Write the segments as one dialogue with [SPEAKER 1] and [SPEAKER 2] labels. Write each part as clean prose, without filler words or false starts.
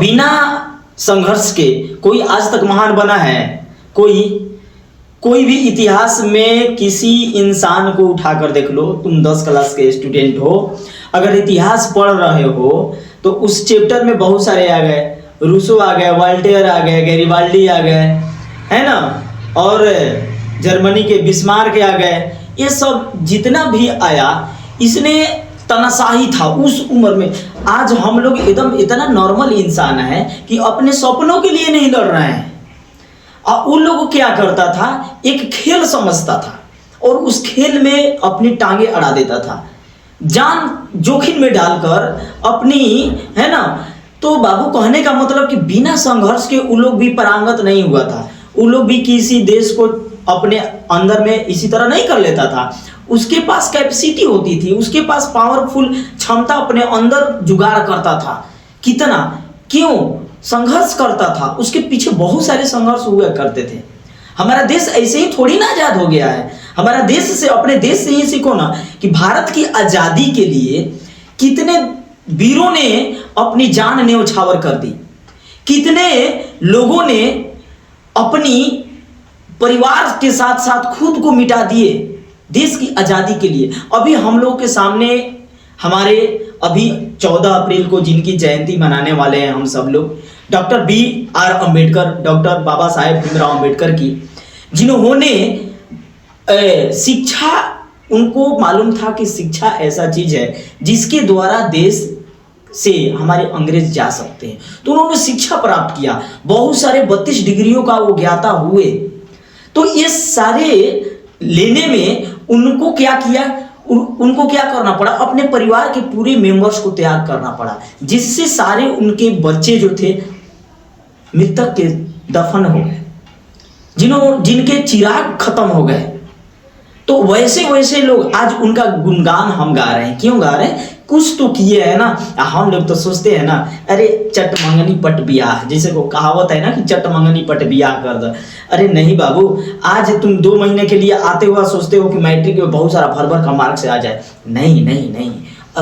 [SPEAKER 1] बिना संघर्ष के कोई आज तक महान बना है? कोई भी इतिहास में किसी इंसान को उठाकर देख लो। तुम 10 क्लास के स्टूडेंट हो, अगर इतिहास पढ़ रहे हो तो उस चैप्टर में बहुत सारे आ गए, रूसो आ गए, वॉल्टेयर आ गए, गैरिबाल्डी आ गए, है ना, और जर्मनी के बिस्मार्क आ गए। ये सब जितना भी आया इसने तनाशाही था उस उम्र में। आज हम लोग एकदम इतना नॉर्मल इंसान है कि अपने सपनों के लिए नहीं लड़ रहे हैं। और उन लोग क्या करता था, एक खेल समझता था और उस खेल में अपनी टांगे अड़ा देता था, जान जोखिम में डालकर अपनी, है ना। तो बाबू कहने का मतलब कि बिना संघर्ष के उन लोग भी परांगत नहीं हुआ था। उन लोग भी किसी देश को अपने अंदर में इसी तरह नहीं कर लेता था। उसके पास कैपेसिटी होती थी, उसके पास पावरफुल क्षमता अपने अंदर जुगाड़ करता था। कितना, क्यों संघर्ष करता था, उसके पीछे बहुत सारे संघर्ष हुआ करते थे। हमारा देश ऐसे ही थोड़ी ना आजाद हो गया है। हमारा देश से, अपने देश से ही सीखो ना कि भारत की आजादी के लिए कितने वीरों ने अपनी जान न्यौछावर कर दी, कितने लोगों ने अपनी परिवार के साथ साथ खुद को मिटा दिए देश की आजादी के लिए। अभी हम लोग के सामने हमारे अभी 14 अप्रैल को जिनकी जयंती मनाने वाले हैं हम सब लोग, doctor BR Ambedkar, doctor Baba Saheb Bhimrao Ambedkar की, जिन्होंने शिक्षा, उनको मालूम था कि शिक्षा ऐसा चीज है जिसके द्वारा देश से हमारे अंग्रेज जा सकते हैं, तो उन्होंने शिक्षा प्राप्त किया। बहुत सारे 32 डिग्रियों का वो ज्ञाता हुए। तो ये सारे लेने में उनको क्या किया, उनको क्या करना पड़ा, अपने परिवार के पूरे मेंबर्स को त्याग करना पड़ा, जिससे सारे उनके बच्चे जो थे मृतक के दफन हो गए, जिनके चिराग खत्म हो गए। तो वैसे वैसे लोग आज उनका गुणगान हम गा रहे हैं। क्यों गा रहे हैं, कुछ तो किए है ना। हम लोग तो सोचते हैं ना, अरे चट मंगनी पट बियाह, जैसे को कहावत है ना कि चट मंगनी पट बियाह कर दो। अरे नहीं बाबू, आज तुम 2 महीने के लिए आते हुआ सोचते हो कि मैट्रिक में बहुत सारा भर का मार्क्स आ जाए। नहीं नहीं नहीं,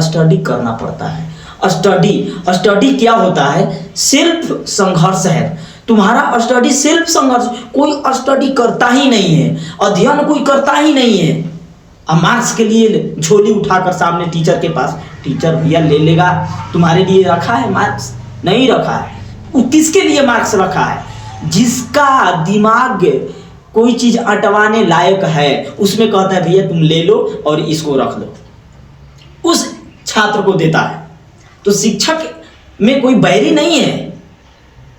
[SPEAKER 1] स्टडी करना पड़ता है। स्टडी क्या होता है, सेल्फ संघर्ष है। तुम्हारा स्टडी सेल्फ संघर्ष। कोई स्टडी करता ही नहीं है, अध्ययन कोई करता ही नहीं है। अब मार्क्स के लिए झोली उठाकर सामने टीचर के पास, टीचर भैया ले लेगा, तुम्हारे लिए रखा है मार्क्स? नहीं रखा है। वो किसके लिए मार्क्स रखा है? जिसका दिमाग कोई चीज अटवाने लायक है, उसमें कहता है भैया तुम ले लो और इसको रख लो, उस छात्र को देता है। तो शिक्षक में कोई बैरी नहीं है।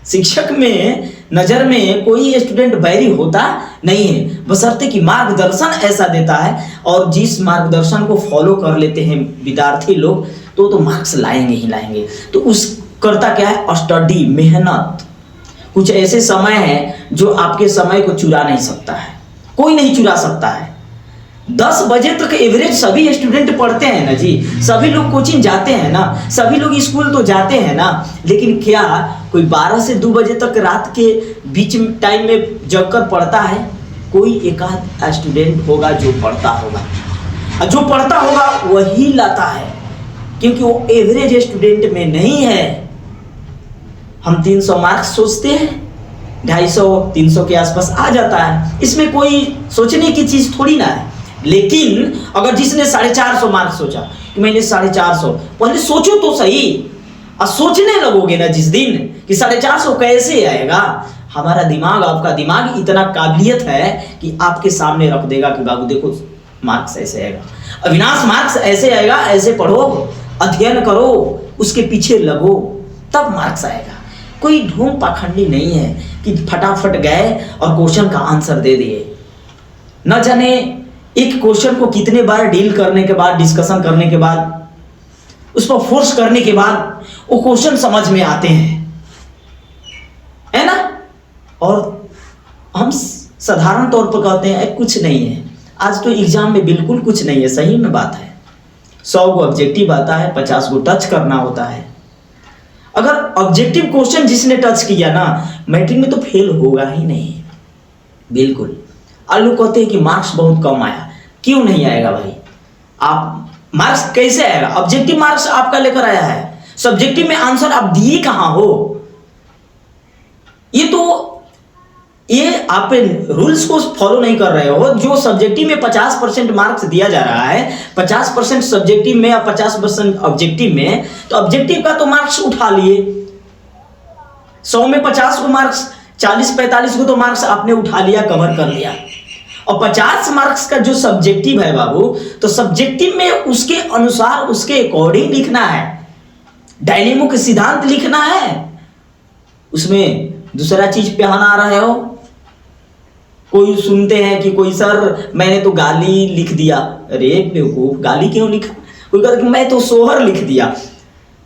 [SPEAKER 1] शिक्षक में नजर में कोई स्टूडेंट बैरी होता नहीं है, बशर्ते कि मार्गदर्शन ऐसा देता है। और जिस मार्गदर्शन को फॉलो कर लेते हैं विद्यार्थी लोग, तो मार्क्स लाएंगे ही लाएंगे। तो उस करता क्या है, स्टडी, मेहनत। कुछ ऐसे समय है जो आपके समय को चुरा नहीं सकता है, कोई नहीं चुरा सकता है। 10 बजे तक एवरेज सभी स्टूडेंट पढ़ते हैं ना जी, सभी लोग कोचिंग जाते हैं ना, सभी लोग स्कूल तो जाते हैं ना। लेकिन क्या कोई 12 से 2 बजे तक रात के बीच टाइम में जगकर पढ़ता है? कोई एकाध स्टूडेंट होगा जो पढ़ता होगा, और जो पढ़ता होगा वही लाता है, क्योंकि वो एवरेज स्टूडेंट में नहीं है। हम 300 मार्क्स सोचते हैं, 250 300 के आसपास आ जाता है, इसमें कोई सोचने की चीज थोड़ी ना है। लेकिन अगर जिसने 450 मार्क्स सोचा कि मैंने 450, पहले सोचो तो सही। और सोचने लगोगे ना जिस दिन कि 450 कैसे आएगा, हमारा दिमाग, आपका दिमाग इतना काबिलियत है कि आपके सामने रख देगा कि बाबू देखो मार्क्स ऐसे आएगा, अविनाश मार्क्स ऐसे आएगा, ऐसे पढ़ो, अध्ययन करो, उसके पीछे लगो, तब मार्क्स आएगा। कोई ढोंग पाखंडी नहीं है कि फटाफट गए और क्वेश्चन का आंसर दे दिए। न जाने एक क्वेश्चन को कितने बार डील करने के बाद, डिस्कशन करने के बाद, उस पर फोर्स करने के बाद वो क्वेश्चन समझ में आते हैं, है ना। और हम साधारण तौर पर कहते हैं कुछ नहीं है। आज तो एग्जाम में बिल्कुल कुछ नहीं है, सही में बात है। 100 गो ऑब्जेक्टिव आता है, 50 गो टच करना होता है। अगर ऑब्जेक्टिव क्वेश्चन जिसने टच किया ना, मैट्रिक में तो फेल होगा ही नहीं, बिल्कुल। और लोग कहते हैं कि मार्क्स बहुत कम आया। क्यों नहीं आएगा भाई? आप मार्क्स कैसे आएगा? ऑब्जेक्टिव मार्क्स आपका लेकर आया है, सब्जेक्टिव में आंसर आप दिए कहां हो? ये आप रूल्स को फॉलो नहीं कर रहे हो। जो सब्जेक्टिव में 50% मार्क्स दिया जा रहा है, 50% सब्जेक्टिव में या 50% ऑब्जेक्टिव में, तो ऑब्जेक्टिव का तो मार्क्स उठा लिए, 100 में 50 को मार्क्स, 40-45 को तो मार्क्स आपने उठा लिया, कवर कर लिया। और 50 मार्क्स का जो सब्जेक्टिव है बाबू, तो सब्जेक्टिव में उसके अनुसार, उसके अकॉर्डिंग लिखना है, डायनेमो के सिद्धांत लिखना है। उसमें दूसरा चीज पे आ रहे हो। कोई सुनते हैं कि कोई सर मैंने तो गाली लिख दिया। अरे बेवकूफ, गाली क्यों लिखा? कोई कहता कि मैं तो सोहर लिख दिया,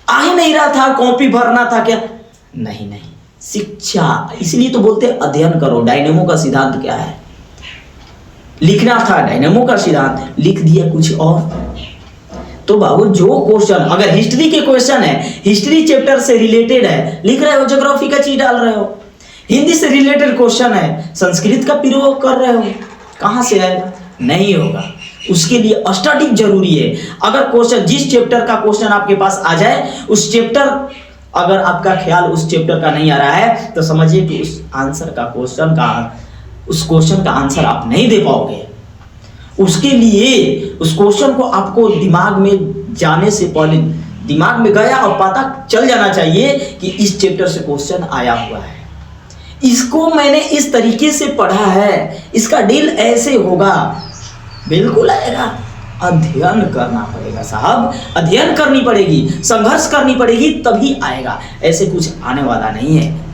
[SPEAKER 1] आ ही नहीं रहा था, कॉपी भरना था क्या? नहीं नहीं, शिक्षा, इसलिए तो बोलते अध्ययन करो। डायनेमो का सिद्धांत क्या है? लिखना था डायनेमो का सिद्धांत, लिख दिया कुछ और। तो बाबू जो क्वेश्चन, अगर हिस्ट्री के क्वेश्चन है, हिस्ट्री चैप्टर से रिलेटेड है, लिख रहे हो, ज्योग्राफी का चीज डाल रहे हो। हिंदी से रिलेटेड क्वेश्चन है, संस्कृत का प्रयोग कर रहे हो, कहां से आएगा? नहीं होगा। उसके लिए स्टडी जरूरी है। अगर क्वेश्चन, जिस चैप्टर का क्वेश्चन आपके पास आ जाए, उस चैप्टर, अगर आपका ख्याल उस चैप्टर का नहीं आ रहा है, तो समझिए कि उस क्वेश्चन का आंसर आप नहीं दे पाओगे। उसके लिए उस क्वेश्चन को आपको दिमाग में जाने से पहले, दिमाग में गया और पता चल जाना चाहिए कि इस चैप्टर से क्वेश्चन आया हुआ है, इसको मैंने इस तरीके से पढ़ा है, इसका डील ऐसे होगा, बिल्कुल आएगा। अध्ययन करना पड़ेगा साहब, अध्ययन करनी पड़ेगी, संघर्ष करनी पड़ेगी, तभी आएगा। ऐसे कुछ आने वाला नहीं है।